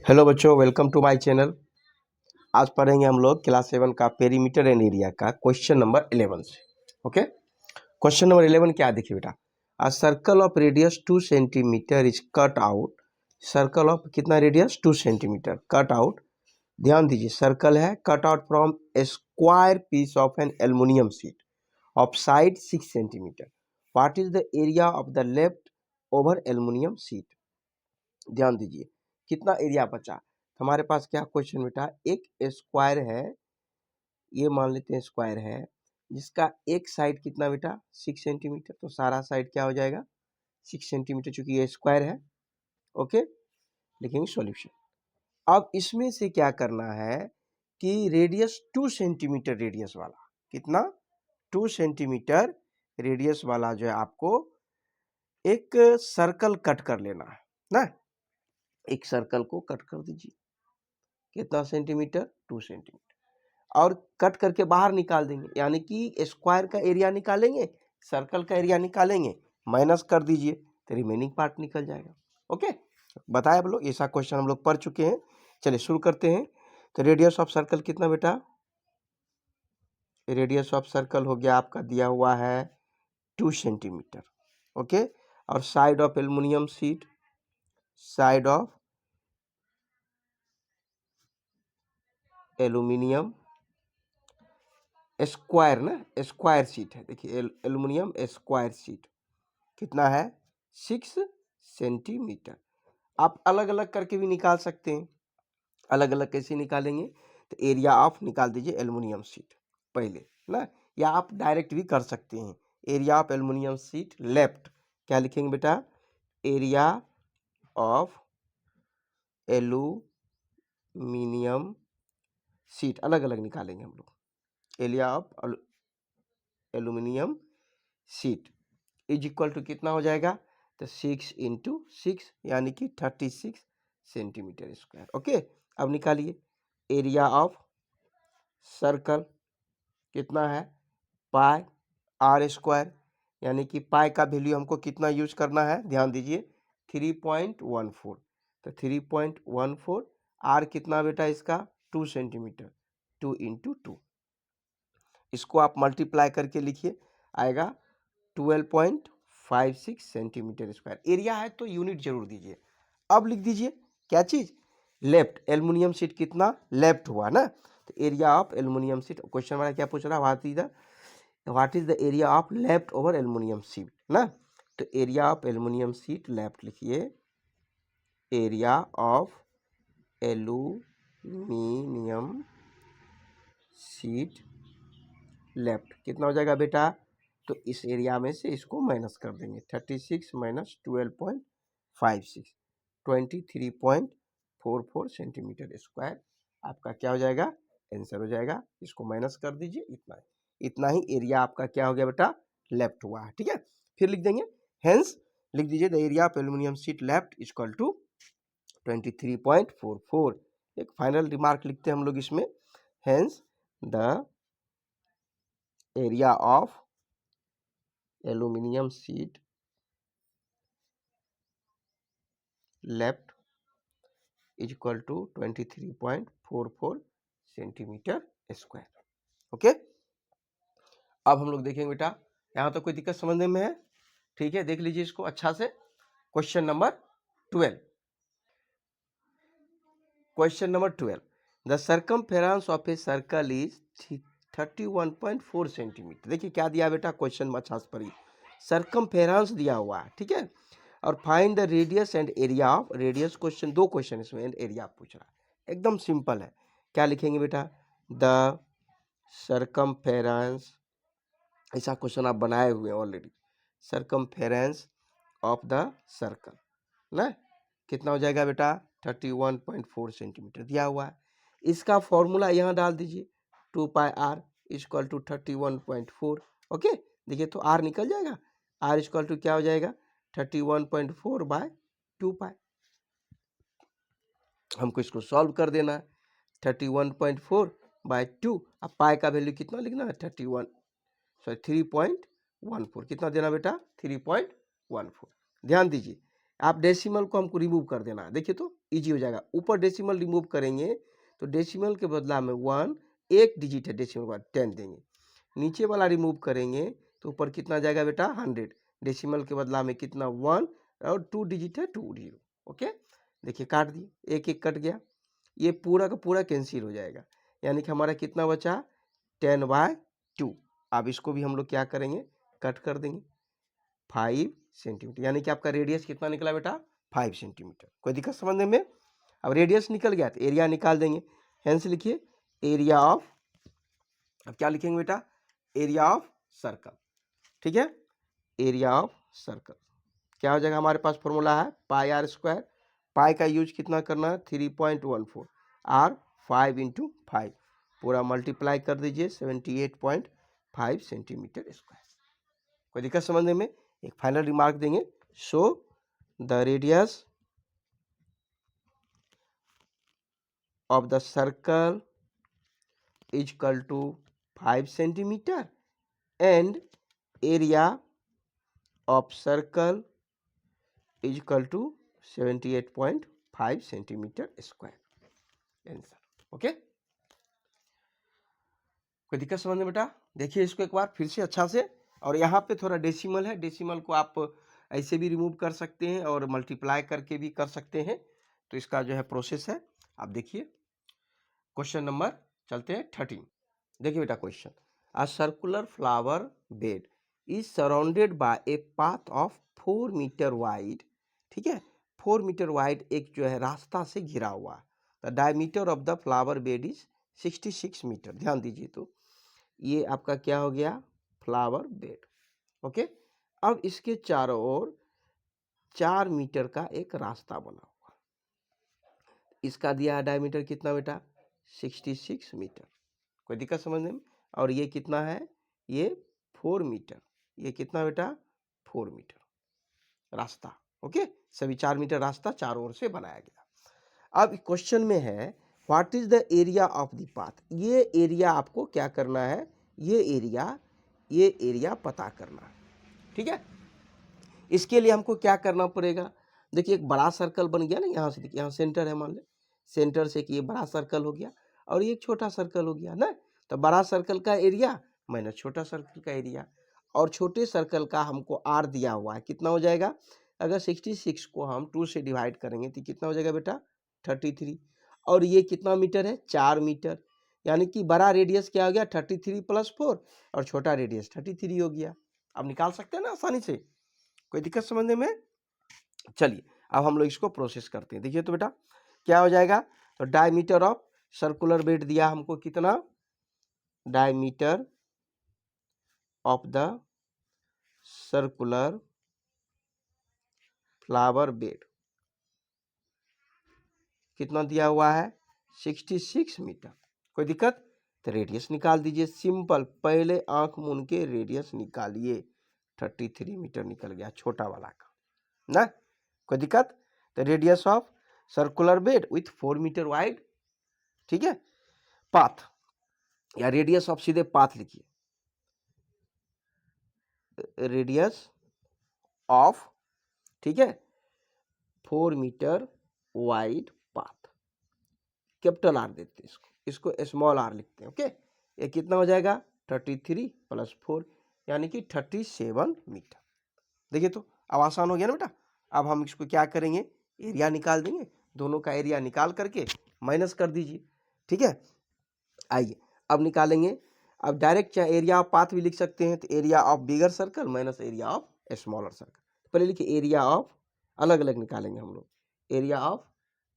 Hello बच्चों, welcome to my channel. आज पढ़ेंगे हम लोग क्लास 7 का पेरीमीटर एंड एरिया का क्वेश्चन नंबर 11 से। ओके, क्वेश्चन नंबर 11 क्या देखिए बेटा। A circle of radius 2 centimetre is cut out. Circle of कितना रेडियस 2 सेंटीमीटर कट आउट। ध्यान दीजिए, सर्कल है cut out from a square piece of an aluminium sheet of side 6 centimetre. What is the area of the left over aluminium sheet. ध्यान दीजिए, कितना area बचा। हमारे पास क्या क्वेश्चन बेटा, एक स्क्वायर है, ये मान लेते हैं स्क्वायर है, जिसका एक साइड कितना बेटा 6 सेंटीमीटर, तो सारा साइड क्या हो जाएगा 6 सेंटीमीटर, चूंकि ये स्क्वायर है। ओके, लिखेंगे सॉल्यूशन। अब इसमें से क्या करना है कि रेडियस 2 सेंटीमीटर रेडियस वाला, कितना 2 सेंटीमीटर रेडियस वाला जो है आपको एक सर्कल कट कर लेना है ना। एक सर्कल को कट कर दीजिए, कितना सेंटीमीटर 2 सेंटीमीटर, और कट करके बाहर निकाल देंगे, यानी कि स्क्वायर का एरिया निकालेंगे, सर्कल का एरिया निकालेंगे, माइनस कर दीजिए तो रिमेनिंग पार्ट निकल जाएगा। ओके, बताए आप लोग, ऐसा क्वेश्चन हम लोग पढ़ चुके हैं। चलिए शुरू करते हैं। तो रेडियस ऑफ सर्कल कितना बेटा, रेडियस ऑफ सर्कल हो गया आपका, दिया हुआ है 2 सेंटीमीटर। ओके, और side of aluminium sheet, side of aluminium square ना, स्क्वायर शीट है, देखिए एल्युमिनियम स्क्वायर शीट कितना है 6 सेंटीमीटर। आप अलग अलग करके भी निकाल सकते हैं। अलग अलग कैसे निकालेंगे, तो एरिया ऑफ निकाल दीजिए एल्युमिनियम शीट पहले ना, या आप डायरेक्ट भी कर सकते हैं। Area of aluminium sheet left क्या लिखेंगे बेटा, एरिया ऑफ एल्युमिनियम शीट अलग अलग निकालेंगे हम लोग। Area of aluminium sheet is equal to कितना हो जाएगा, तो 6 इंटू 6 यानी कि 36 सेंटीमीटर स्क्वायर। ओके, अब निकालिए एरिया ऑफ सर्कल कितना है, पाई आर स्क्वायर, यानी कि पाई का वैल्यू हमको कितना यूज करना है, ध्यान दीजिए 3.14। तो 3.14, आर कितना बेटा इसका 2 सेंटीमीटर, 2 इंटू 2, इसको आप मल्टीप्लाई करके लिखिए, आएगा 12.56 सेंटीमीटर स्क्वायर। एरिया है तो यूनिट जरूर दीजिए। अब लिख दीजिए क्या चीज, लेफ्ट एल्युमिनियम शीट कितना लेफ्ट हुआ ना, तो area of aluminium sheet, question हमारा क्या पूछ रहा है, what is the area of left over aluminium sheet ना। तो area of aluminium sheet left लिखिए, area of aluminium sheet left कितना हो जाएगा बेटा, तो इस एरिया में से इसको माइनस कर देंगे, 36 माइनस 12.56, 23.44 सेंटीमीटर स्क्वायर आपका क्या हो जाएगा, आंसर हो जाएगा। इसको माइनस कर दीजिए, इतना ही एरिया आपका क्या हो गया बेटा, लेफ्ट हुआ है। ठीक है, फिर लिख देंगे हेंस, लिख दीजिए the area of aluminium sheet left equal to 23.44। एक फाइनल रिमार्क लिखते हैं हम लोग इसमें, hence the area of aluminium sheet left is equal to 23.44 centimetre square. Okay, अब हम लोग देखेंगे बेटा, यहां तो कोई दिक्कत समझने में है, ठीक है, देख लीजिए इसको अच्छा से। Question number 12, question number 12, the circumference of a circle is 31.4 centimetre. देखिए क्या दिया बेटा, क्वेश्चन में अच्छा से पढ़िए, सर्कमफेरेंस दिया हुआ है, ठीक है, और find the radius and area of, radius question, दो क्वेश्चन इसमें, एंड एरिया पूछ रहा है, एकदम सिंपल है। क्या लिखेंगे बेटा, द सर्कमफेरेंस, ऐसा क्वेश्चन आप बनाए हुए हैं already, circumference of the circle ना, कितना हो जाएगा बेटा 31.4 सेंटीमीटर दिया हुआ है। इसका फॉर्मूला यहाँ डाल दीजिए, 2 पाई आर इक्वल टू 31.4। ओके, देखिए तो आर निकल जाएगा, आर इक्वल टू क्या हो जाएगा 31.4 बाय 2 पाई। हमको इसको सॉल्व कर देना है, 31.4 बाय 2, अब पाई का वैल्यू कितना लिखना है 3.14, कितना देना बेटा 3.14। ध्यान दीजिए, आप डेसिमल को हमको रिमूव कर देना, देखिए तो इजी हो जाएगा। ऊपर डेसिमल रिमूव करेंगे तो डेसिमल के बदला में 1 एक डिजिट है, डेसिमल के बाद 10 देंगे। नीचे वाला रिमूव करेंगे तो ऊपर कितना जाएगा बेटा 100, डेसिमल के बदला में कितना 1 और 2 डिजिट है 2 0। ओके, देखिए काट दिए, एक एक कट गया, ये पूरा का पूरा कैंसिल हो जाएगा, यानी कि हमारा कितना बचा 10/2। अब इसको भी हम लोग क्या करेंगे, कट कर देंगे 5 सेंटीमीटर, यानी कि आपका रेडियस कितना निकला बेटा 5 सेंटीमीटर। कोई दिक्कत समझने में? अब रेडियस निकल गया तो एरिया निकाल देंगे, हेंस लिखिए एरिया ऑफ, अब क्या लिखेंगे बेटा, एरिया ऑफ सर्कल। ठीक है, एरिया ऑफ सर्कल क्या हो जाएगा, हमारे पास फॉर्मूला है पाई आर स्क्वायर, पाई का यूज कितना करना है 3.14, आर 5 × 5, पूरा मल्टीप्लाई कर दीजिए 78.5 सेंटीमीटर स्क्वायर। कोई दिक्कत समझने में? एक फाइनल रिमार्क देंगे, so the radius of the circle is equal to 5 centimeter and area of circle is equal to 78.5 centimeter square answer. Okay, कोई दिक्कत समझ में बेटा? देखिए इसको एक बार फिर से अच्छा से, और यहाँ पे थोड़ा डेसिमल है, डेसिमल को आप ऐसे भी रिमूव कर सकते हैं और मल्टीप्लाई करके भी कर सकते हैं, तो इसका जो है प्रोसेस है। आप देखिए क्वेश्चन नंबर चलते हैं 13। देखिए बेटा question, a circular flower bed is surrounded by a path of 4 metre wide. ठीक है, 4 मीटर वाइड एक जो है रास्ता से घिरा हुआ है। The diameter of the flower bed is 66 metre. ध्यान दीजिए, तो ये आपका क्या हो गया, फ्लावर बेड। ओके, अब इसके चारों ओर 4 मीटर का एक रास्ता बना हुआ, इसका दिया है डायमीटर कितना बेटा 66 मीटर। कोई दिक्कत समझने में? और ये कितना है, ये 4 मीटर, ये कितना बेटा 4 मीटर रास्ता। ओके, सभी 4 मीटर रास्ता चारों ओर से बनाया गया। अब क्वेश्चन में है what is the area of the path. ये एरिया आपको क्या करना है, ये एरिया पता करना है। ठीक है, इसके लिए हमको क्या करना पड़ेगा, देखिए एक बड़ा सर्कल बन गया ना, यहाँ से देखिए, यहाँ सेंटर है, मान ले सेंटर से कि ये बड़ा सर्कल हो गया और ये छोटा सर्कल हो गया ना, तो बड़ा सर्कल का एरिया माइनस छोटा सर्कल का एरिया, और छोटे सर्कल का हमको आर दिया हुआ है, कितना हो जाएगा, अगर 66 को हम 2 से डिवाइड करेंगे तो कितना हो जाएगा बेटा 33, और ये कितना मीटर है 4 मीटर, यानी कि बड़ा रेडियस क्या हो गया 33 + 4 और छोटा रेडियस 33 हो गया। अब निकाल सकते हैं ना आसानी से, कोई दिक्कत समझने में? चलिए अब हम लोग इसको प्रोसेस करते हैं। देखिए तो बेटा क्या हो जाएगा, तो डायमीटर ऑफ सर्कुलर बेड दिया हमको कितना, diameter of the circular flower bed कितना दिया हुआ है 66 मीटर। कोई दिक्कत? तो रेडियस निकाल दीजिए, सिंपल, पहले आंख मूंद के रेडियस निकालिए, 33 मीटर निकल गया छोटा वाला का ना। कोई दिक्कत? तो radius of circular bed with 4 metre wide, ठीक है, पाथ, या रेडियस ऑफ सीधे पाथ लिखिए, रेडियस ऑफ, ठीक है, 4 metre wide path, capital R देते हैं इसको स्मॉल आर लिखते हैं। ओके, ये कितना हो जाएगा 33 + 4 यानी कि 37 मीटर। देखिए तो अब आसान हो गया ना बेटा। अब हम इसको क्या करेंगे, एरिया निकाल देंगे, दोनों का एरिया निकाल करके माइनस कर दीजिए। ठीक है, आइए अब निकालेंगे। अब डायरेक्ट चाहे एरिया ऑफ पाथ भी लिख सकते हैं, तो area of bigger circle minus area of smaller circle. पहले लिखिए एरिया ऑफ, अलग अलग निकालेंगे हम लोग, एरिया ऑफ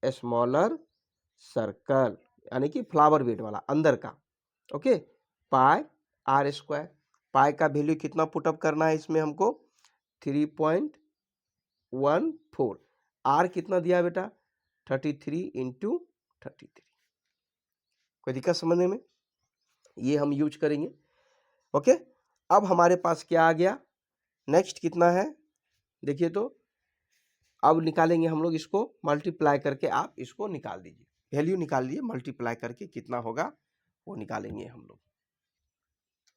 स्मॉलर सर्कल यानी कि फ्लावर बेड वाला अंदर का। ओके, पाई आर स्क्वायर, पाई का वैल्यू कितना पुटअप करना है इसमें हमको 3.14, आर कितना दिया बेटा 33 × 33। कोई दिक्कत समझने में? ये हम यूज करेंगे। ओके, अब हमारे पास क्या आ गया, नेक्स्ट कितना है, देखिए तो अब निकालेंगे हम लोग इसको मल्टीप्लाई करके, आप इसको निकाल दीजिए, वैल्यू निकाल लीजिए, मल्टीप्लाई करके कितना होगा वो निकालेंगे हम लोग।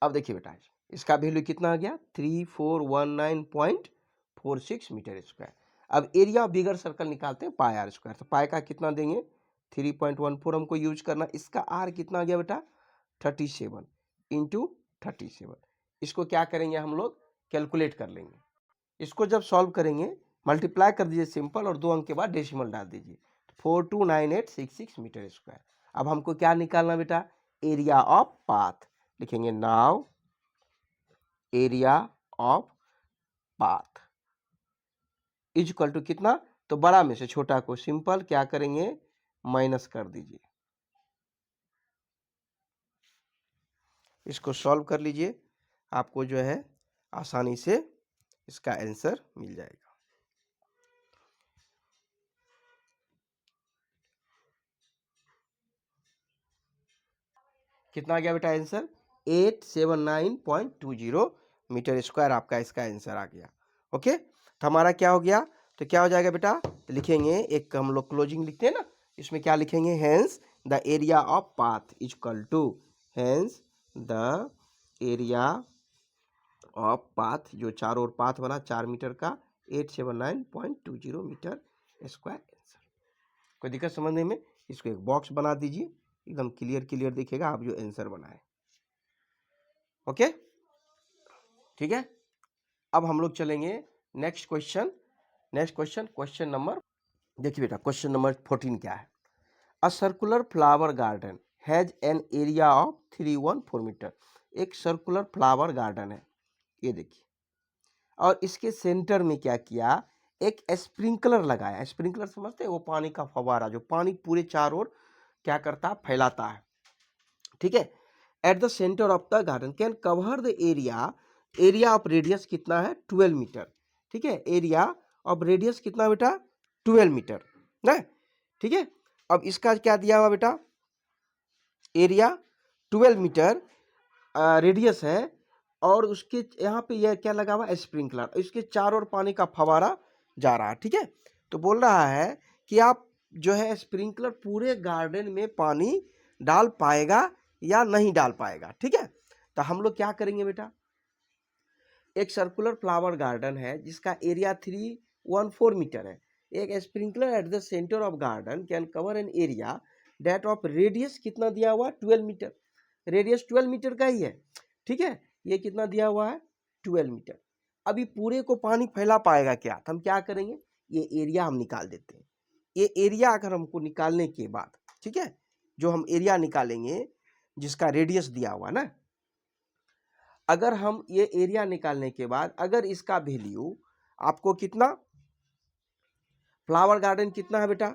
अब देखिए बेटा इसका वैल्यू कितना आ गया 3419.46 मीटर स्क्वायर। अब एरिया ऑफ बिगर सर्कल निकालते हैं पाई आर स्क्वायर। तो पाई का कितना देंगे 3.14 हमको यूज करना। इसका आर कितना आ गया बेटा 37 इंटू 37। इसको क्या करेंगे हम लोग कैलकुलेट कर लेंगे। इसको जब सॉल्व करेंगे मल्टीप्लाई कर दीजिए सिंपल और 2 अंक के बाद डेसिमल डाल दीजिए 429866 मीटर स्क्वायर। अब हमको क्या निकालना बेटा एरिया ऑफ पाथ। लिखेंगे now area of path is equal to कितना, तो बड़ा में से छोटा को सिंपल क्या करेंगे माइनस कर दीजिए। इसको सॉल्व कर लीजिए, आपको जो है आसानी से इसका आंसर मिल जाएगा। कितना आ गया बेटा आंसर 879.20 मीटर स्क्वायर आपका इसका आंसर आ गया। ओके, तो हमारा क्या हो गया, तो क्या हो जाएगा बेटा, तो लिखेंगे एक हम लोग क्लोजिंग लिखते हैं ना, इसमें क्या लिखेंगे hence the area of path is equal to hence the area of path, जो चारों ओर पाथ बना 4 मीटर का 879.20 मीटर स्क्वायर आंसर। कोई दिक्कत समझने में, इसको एक बॉक्स बना दीजिए, एकदम क्लियर दिखेगा आप जो आंसर बनाए। ओके ठीक है, अब हम लोग चलेंगे नेक्स्ट क्वेश्चन। क्वेश्चन नंबर, देखिए बेटा क्वेश्चन नंबर 14 क्या है। A circular flower garden has an area of 314 metre. एक सर्कुलर फ्लावर गार्डन है, ये देखिए, और इसके सेंटर में क्या किया, एक स्प्रिंकलर लगाया। स्प्रिंकलर समझते हैं, वो पानी का फव्वारा जो पानी पूरे चारों ओर क्या करता है फैलाता है। ठीक है, eight the centre of the garden can cover the area of radius कितना है 12 मीटर। ठीक है, एरिया ऑफ रेडियस कितना बेटा 12 मीटर ना। ठीक है, अब इसका क्या दिया हुआ बेटा एरिया 12 मीटर रेडियस है, और उसके यहाँ पे यह क्या लगा हुआ स्प्रिंकलर, इसके चारों ओर पानी का फवारा जा रहा है। ठीक है, तो बोल रहा है कि आप जो है स्प्रिंकलर पूरे गार्डन में पानी डाल पाएगा या नहीं डाल पाएगा। ठीक है, तो हम लोग क्या करेंगे बेटा, एक सर्कुलर फ्लावर गार्डन है जिसका एरिया 314 मीटर है। एक sprinkler at the centre of garden can cover an area that of radius कितना दिया हुआ 12 मीटर। रेडियस 12 मीटर का ही है। ठीक है, ये कितना दिया हुआ है 12 मीटर। अभी पूरे को पानी फैला पाएगा क्या, तो हम क्या करेंगे ये एरिया हम निकाल देते हैं। ये एरिया अगर हमको निकालने के बाद, ठीक है, जो हम एरिया निकालेंगे जिसका रेडियस दिया हुआ ना, अगर हम ये एरिया निकालने के बाद अगर इसका वैल्यू आपको कितना, फ्लावर गार्डन कितना है बेटा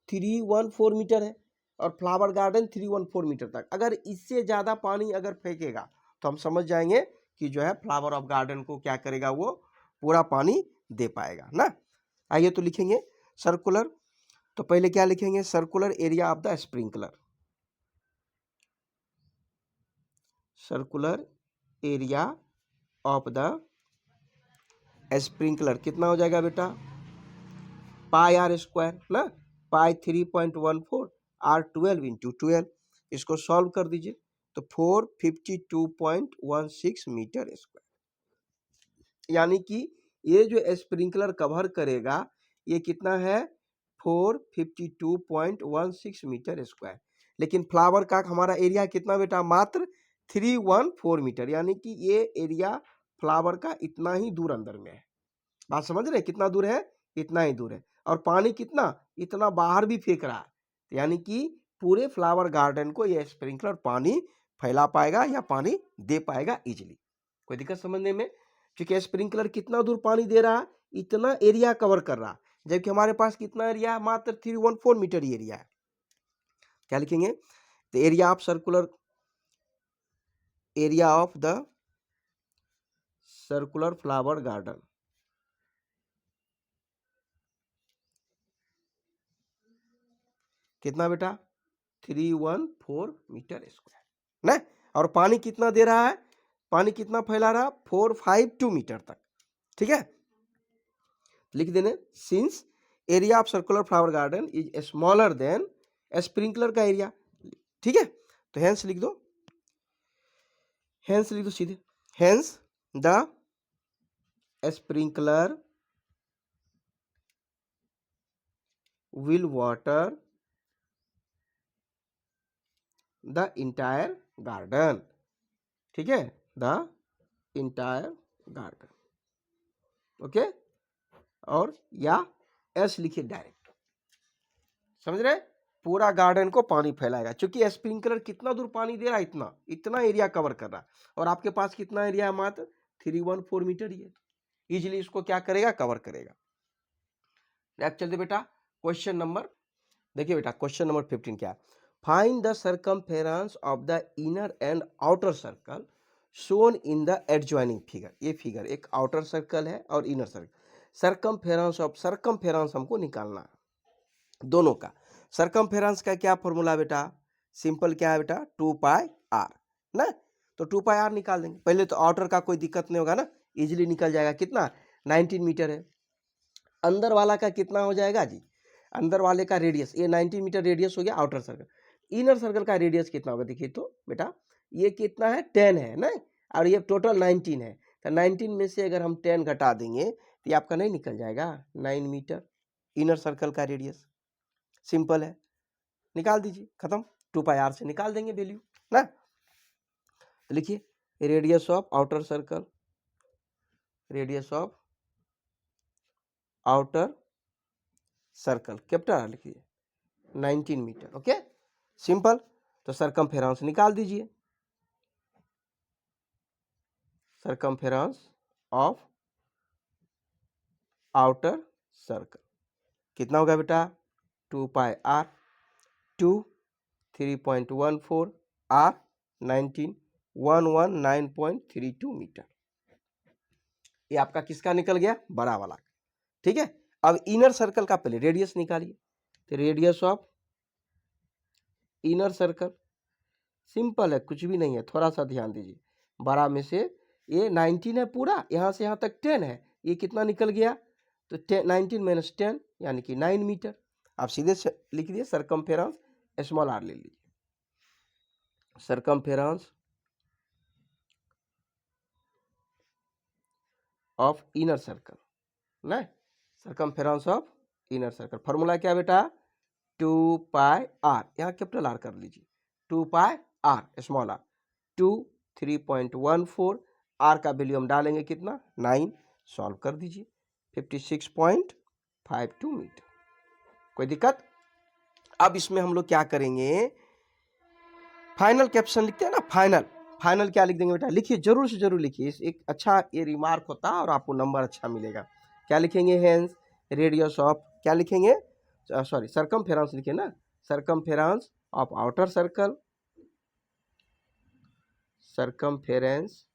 314 मीटर है, और फ्लावर गार्डन 314 मीटर तक, अगर इससे ज़्यादा पानी अगर फेंकेगा तो हम समझ जाएंगे कि जो है फ्लावर ऑफ गार्डन को क्या करेगा वो पूरा पानी दे पाएगा ना। आइए तो लिखेंगे सर्कुलर, तो पहले क्या लिखेंगे circular area of the sprinkler. Circular area of the sprinkler कितना हो जाएगा बेटा पाई आर स्क्वायर ना, पाई 3.14 आर 12 इंटू 12। इसको सॉल्व कर दीजिए तो 452.16 मीटर स्क्वायर, यानी कि ये जो स्प्रिंकलर कवर करेगा ये कितना है 452.16 मीटर स्क्वायर। लेकिन फ्लावर का हमारा एरिया कितना बेटा मात्र 314 मीटर, यानी कि ये एरिया फ्लावर का इतना ही दूर अंदर में है। बात समझ रहे कितना दूर है, इतना ही दूर है, और पानी कितना इतना बाहर भी फेंक रहा है, यानी कि पूरे फ्लावर गार्डन को ये स्प्रिंकलर पानी फैला पाएगा या पानी दे पाएगा इजीली। कोई दिक्कत समझने में, क्योंकि स्प्रिंकलर कितना दूर पानी दे रहा है इतना एरिया कवर कर रहा है, जबकि हमारे पास कितना एरिया है मात्र 314 मीटर एरिया है। क्या लिखेंगे, the area of circular area of the circular flower garden कितना बेटा 314 मीटर स्क्वायर ना, और पानी कितना दे रहा है, पानी कितना फैला रहा 452 मीटर तक। ठीक है, लिख देने since area of circular flower garden is smaller than sprinkler का एरिया। ठीक है, तो हेंस लिख दो, हेंस लिख दो सीधे, hence the sprinkler will water the entire garden, ठीक है, the entire garden, ओके। और या एस लिखिए डायरेक्ट, समझ रहे, पूरा गार्डन को पानी फैलाएगा, क्योंकि स्प्रिंकलर कितना दूर पानी दे रहा है, इतना इतना एरिया कवर कर रहा है, और आपके पास कितना एरिया है, मात्र 314 मीटर ही है, इजिली इसको क्या करेगा, कवर करेगा। नेक्स्ट चलते बेटा क्वेश्चन नंबर, देखिए बेटा क्वेश्चन नंबर 15 क्या है, find the circumference of the inner and outer circle shown in the adjoining figure. ये फिगर एक आउटर सर्कल है और inner circle, circumference of, circumference हमको निकालना है दोनों का। सर्कमफेरेंस का क्या फॉर्मूला बेटा, सिंपल क्या है बेटा, 2 पाई आर ना, तो 2 पाई आर निकाल देंगे। पहले तो आउटर का कोई दिक्कत नहीं होगा ना, इजीली निकल जाएगा, कितना 19 मीटर है। अंदर वाला का कितना हो जाएगा जी, अंदर वाले का रेडियस, ये 19 मीटर रेडियस हो गया आउटर सर्कल। इनर सर्कल का रेडियस कितना होगा, देखिए तो बेटा ये कितना है 10 है ना, और ये टोटल 19 है, तो 19 में से अगर हम 10 घटा देंगे तो ये आपका नहीं निकल जाएगा 9 मीटर इनर सर्कल का रेडियस। सिंपल है, निकाल दीजिए, खत्म, 2 पाई आर से निकाल देंगे वैल्यू ना। तो लिखिए radius of outer circle, radius of outer circle capital लिखिए 19 मीटर, ओके सिंपल। तो सर्कमफेरेंस निकाल दीजिए, सर्कमफेरेंस ऑफ आउटर सर्कल कितना होगा बेटा, 2 पाई आर, 2 3.14 आर 19 119.32 मीटर। ये आपका किसका निकल गया, बड़ा वाला, ठीक है। अब इनर सर्कल का पहले रेडियस निकालिए, तो radius of inner circle simple है, कुछ भी नहीं है, थोड़ा सा ध्यान दीजिए, 12 में से ये 19 है पूरा, यहाँ से यहाँ तक 10 है, ये कितना निकल गया, तो 19 माइनस 10 यानी कि 9 मीटर। आप सीधे से लिख दिए सर्कमफेरेंस, स्मॉल आर ले लीजिए, सर्कमफेरेंस ऑफ इनर सर्कल ना, circumference of inner circle formula क्या बेटा, 2 पाई आर, यहाँ कैपिटल आर कर लीजिए, 2 पाई आर स्मॉल आर, 2 3.14 आर का वैल्यू हम डालेंगे कितना 9, सॉल्व कर दीजिए 56.52 मीटर, कोई दिक्कत। अब इसमें हम लोग क्या करेंगे, फाइनल कैप्शन लिखते हैं ना, फाइनल, फाइनल क्या लिख देंगे बेटा, लिखिए जरूर से जरूर लिखिए, एक अच्छा ये रिमार्क होता है और आपको नंबर अच्छा मिलेगा। क्या लिखेंगे, हेंस रेडियस ऑफ, क्या लिखेंगे, सॉरी सर्कमफेरेंस लिखिए ना, circumference of outer circle, circumference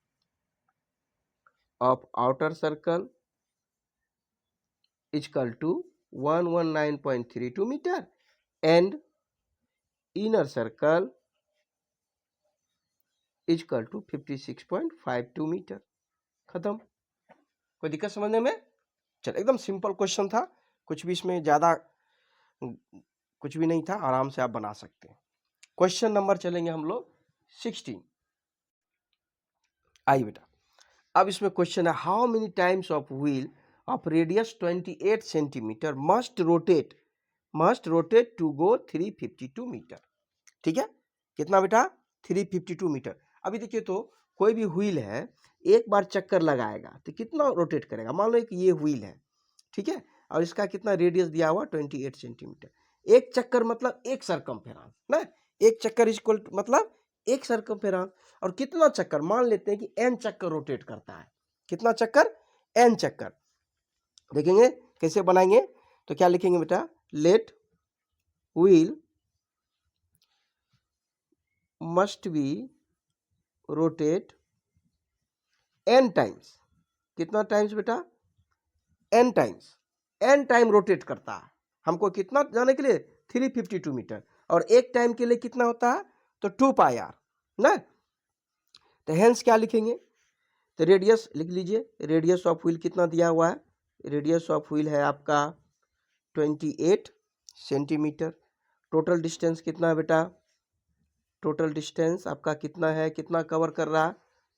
of outer circle equal to 119.32 metre and inner circle equal to 56.52 metre, खत्म। कोई दिक्कत समझने में, चल एकदम सिंपल क्वेश्चन था, कुछ भी इसमें ज्यादा कुछ भी नहीं था, आराम से आप बना सकते हैं। क्वेश्चन नंबर चलेंगे हम लोग 16, आइए बेटा, अब इसमें क्वेश्चन है, how many times of wheel of radius 28 centimetre must rotate to go 352 metre, ठीक है, कितना बेटा 352 मीटर। अभी देखिए तो कोई भी व्हील है, एक बार चक्कर लगाएगा तो कितना रोटेट करेगा, मान लो कि ये व्हील है, ठीक है, और इसका कितना रेडियस दिया हुआ 28 सेंटीमीटर, एक चक्कर मतलब एक सर्कमफेरेंस ना, एक चक्कर इक्वल मतलब एक सर्कमफेरेंस, और कितना चक्कर, मान लेते हैं कि n चक्कर रोटेट करता है, कितना चक्कर, n चक्कर। देखेंगे कैसे बनाएंगे, तो क्या लिखेंगे बेटा, let wheel must be rotate n times, कितना टाइम्स बेटा, n times, n time rotate करता है, हमको कितना जाने के लिए 352 मीटर, और एक टाइम के लिए कितना होता है, तो 2 पाई आर ना। तो हेंस क्या लिखेंगे, तो रेडियस लिख लीजिए, रेडियस ऑफ व्हील कितना दिया हुआ है, रेडियस ऑफ व्हील है आपका 28 सेंटीमीटर, टोटल डिस्टेंस कितना है बेटा, टोटल डिस्टेंस आपका कितना है, कितना कवर कर रहा है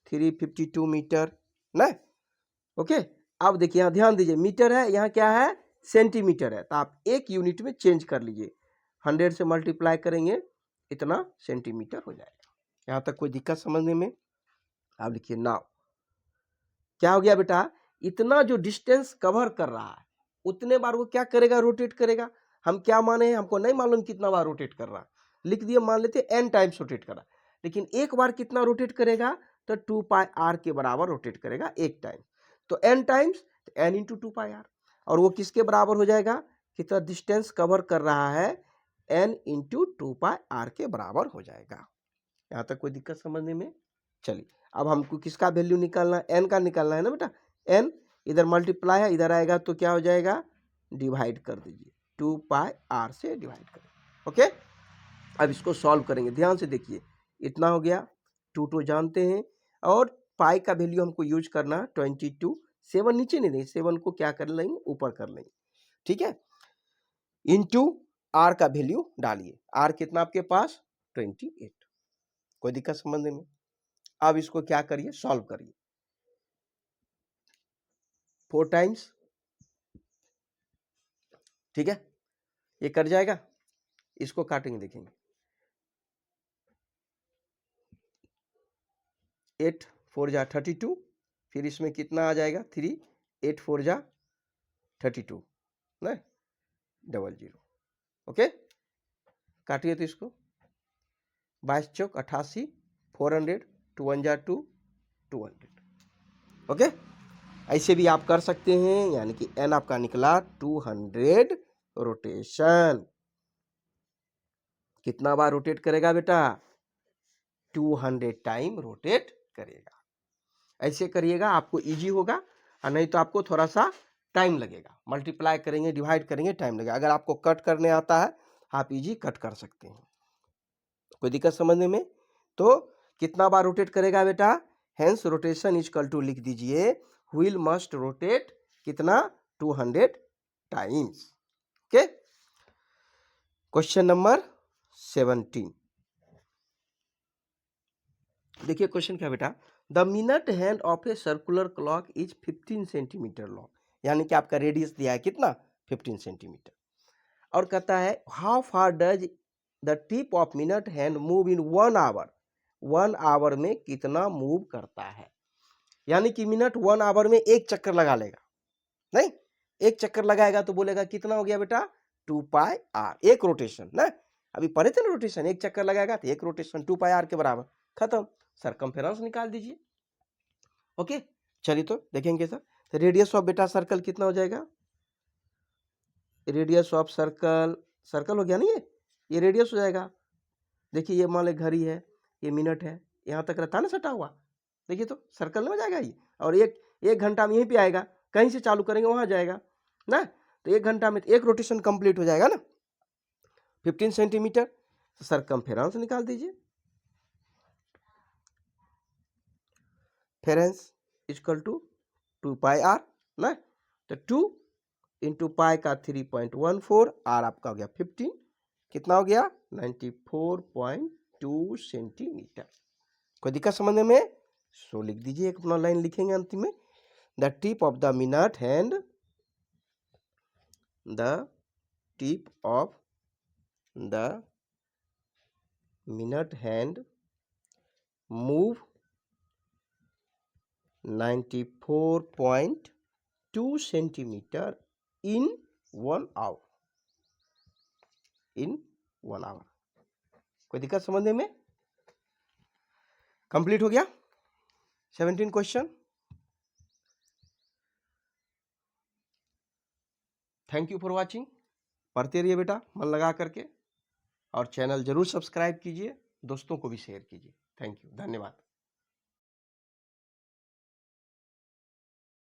352 मीटर ना, ओके। अब देखिए यहाँ ध्यान दीजिए, मीटर है, यहाँ क्या है सेंटीमीटर है, तो आप 1 यूनिट में चेंज कर लीजिए, 100 से मल्टीप्लाई करेंगे इतना सेंटीमीटर हो जाएगा। यहाँ तक कोई दिक्कत समझने में? आप लिखिए नाउ क्या हो गया बेटा, इतना जो डिस्टेंस कवर कर रहा है उतने बार वो क्या करेगा, रोटेट करेगा। हम क्या माने हैं, हमको नहीं मालूम कितना बार रोटेट कर रहा है, लिख दिए, मान लेते n टाइम्स रोटेट कर रहा है, लेकिन एक बार कितना रोटेट करेगा, तो 2 पाई r के बराबर रोटेट करेगा एक टाइम, तो n टाइम्स n इंटू 2 पाई r, और वो किसके बराबर हो जाएगा, कितना डिस्टेंस कवर कर रहा है, n इंटू 2 पाई r के बराबर हो जाएगा। यहाँ तक कोई दिक्कत समझने में? चलिए अब हमको किसका वैल्यू निकालना है, n का निकालना है ना बेटा, n इधर मल्टीप्लाई है, इधर आएगा तो क्या हो जाएगा, डिवाइड कर दीजिए, 2 पाई r से डिवाइड करें। ओके, अब इसको सॉल्व करेंगे, ध्यान से देखिए, इतना हो गया, 2 जानते हैं, और पाई का वैल्यू हमको यूज करना 22, 7 नीचे नहीं देंगे, 7 को क्या कर लेंगे, ऊपर कर लेंगे, ठीक है, इंटू r का वैल्यू डालिए, r कितना आपके पास 28, कोई दिक्कत समझने में? अब इसको क्या करिए, सॉल्व करिए, 4 टाइम्स, ठीक है, ये कट जाएगा, इसको काटेंगे, देखेंगे, 8 4 जा 32, फिर इसमें कितना आ जाएगा 3, 8 4 जा 32 ना, 00, ओके, काटिए तो इसको, 22 चौक 88, 400, 2 1 जा 2, 200, ओके, ऐसे भी आप कर सकते हैं, यानी कि n आपका निकला 200 रोटेशन। कितना बार रोटेट करेगा बेटा, 200 टाइम रोटेट करेगा। ऐसे करिएगा, आपको इजी होगा, और नहीं तो आपको थोड़ा सा टाइम लगेगा, मल्टीप्लाई करेंगे, डिवाइड करेंगे, टाइम लगेगा। अगर आपको कट करने आता है, आप इजी कट कर सकते हैं, कोई दिक्कत समझने में? तो कितना बार रोटेट करेगा बेटा, hence rotation is equal to, लिख दीजिए, व्हील मस्ट रोटेट कितना, 200 टाइम्स। ओके, क्वेश्चन नंबर 17, देखिए क्वेश्चन क्या बेटा, the minute hand of a circular clock is 15 centimetre long, यानी कि आपका रेडियस दिया है कितना, 15 सेंटीमीटर, और कहता है how far does the tip of minute hand move in 1 hour, 1 hour में कितना मूव करता है, यानी कि मिनट 1 आवर में एक चक्कर लगा लेगा, नहीं, एक चक्कर लगाएगा तो बोलेगा कितना हो गया बेटा, 2 पाई r, एक रोटेशन ना, अभी पढ़े थे ना रोटेशन, एक चक्कर लगाएगा तो एक रोटेशन 2 पाई r के बराबर, खत्म, सरकमफेरेंस निकाल दीजिए। ओके, चलिए तो देखेंगे सर, तो रेडियस ऑफ बेटा सर्कल कितना हो जाएगा, रेडियस ऑफ सर्कल, सर्कल हो गया नहीं, ये रेडियस हो जाएगा, देखिए ये मान ले घड़ी है, ये मिनट है, यहाँ तक रहता है ना सटा हुआ, देखिए तो सर्कल में हो जाएगा ये, और एक घंटा में यहीं पे आएगा, कहीं से चालू करेंगे वहां जाएगा ना, तो 1 घंटा में एक रोटेशन कंप्लीट हो जाएगा ना, 15 सेंटीमीटर, तो सरकमफेरेंस निकाल दीजिए, फेरेंस इक्वल टू 2 पाई r ना, तो 2 इंटू पाई का 3.14, r आपका हो गया 15, कितना हो गया 94.2 सेंटीमीटर, कोई दिक्कत समझने में? सो लिख दीजिए, एक अपना लाइन लिखेंगे अंतिम में, the tip of the minute hand, the tip of the minute hand move 94.2 centimetre in 1 hour, in 1 hour, कोई दिक्कत समझने में? कंप्लीट हो गया 17 question. Thank you for watching, पढ़ते रहिए बेटा मन लगा करके, और चैनल जरूर सब्सक्राइब कीजिए, दोस्तों को भी शेयर कीजिए। थैंक यू, धन्यवाद।